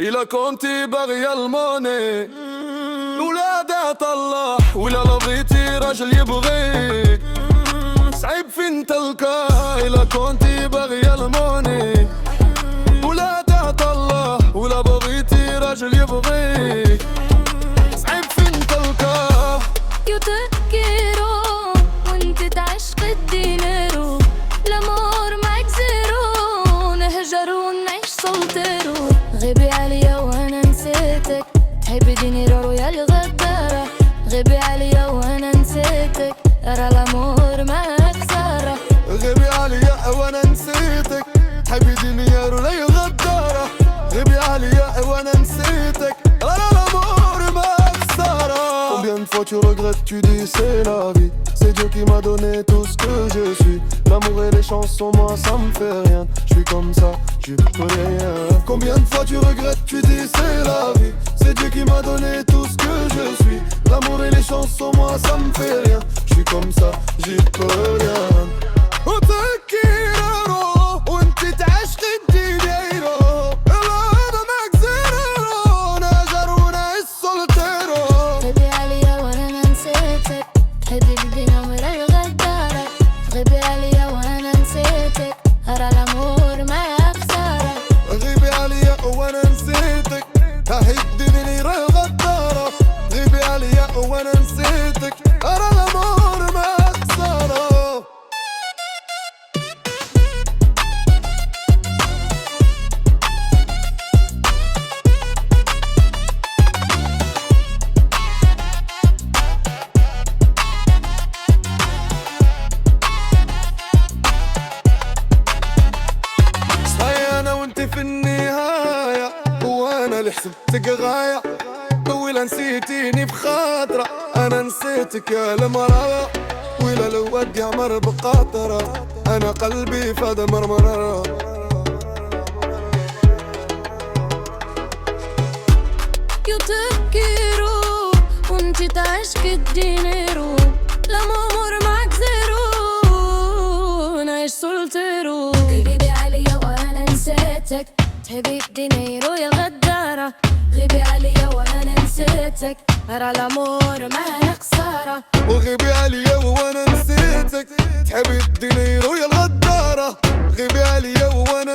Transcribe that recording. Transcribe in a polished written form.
إلا كنتي باغية الموني الولادة طلع ولا لو بغيتي راجل يبغيك صعيب فين تلقاه. إلا كنتي باغية الموني الولادة طلع ولا بغيتي راجل يبغيك صعيب فين تلقاه. Yo te quiero وانت تعشق الدينارو الامور معك زيرو نهجر ونعيش سولتيرو غيبي عليا وانا نسيتك تحبي دينيرو يا الغدارة غيبي عليا وانا نسيتك ارى الامور معك خسارة غيبي عليا وانا نسيتك تحبي دينيرو لا الغدارة غيبي عليا وانا نسيتك ارى الامور معك خسارة. Combien de fois tu regrettes, tu dis c'est la vie. C'est Dieu qui m'a donné tout ce que je suis. L'amour et les chansons, moi ça me fait rien. Je suis comme ça, je peux rien. Combien de fois tu regrettes, tu dis c'est la vie. C'est Dieu qui m'a donné tout ce que je suis. L'amour et les chansons, moi ça me fait rien. Je suis comme ça, j'y peux rien. تحبي الدنيا ولا الغدارة غيبي عليا وانا نسيتك ارى الامور معك خسارة غيبي عليا وانا نسيتك تحبي الغدارة غيبي عليا وانا نسيتك ارى الامور معك خسارة. في النهاية وانا اللي حسبتك غاية ولا نسيتيني بخاطرة انا نسيتك يا المرأة ولا لو ودي عمر بقاطرة انا قلبي فاد مرمرة. Yo te quiero وانتي تعشق الدينيرو الامور معك زيرو نعيش سولتيرو غيبي عليا وانا نسيتك تحبي الدينيرو يا الغدارة غيبي عليا وانا نسيتك ارى الامور معنا خسارة وغيبي عليا وانا نسيتك تحبي الدينيرو يا الغدارة غيبي عليا وانا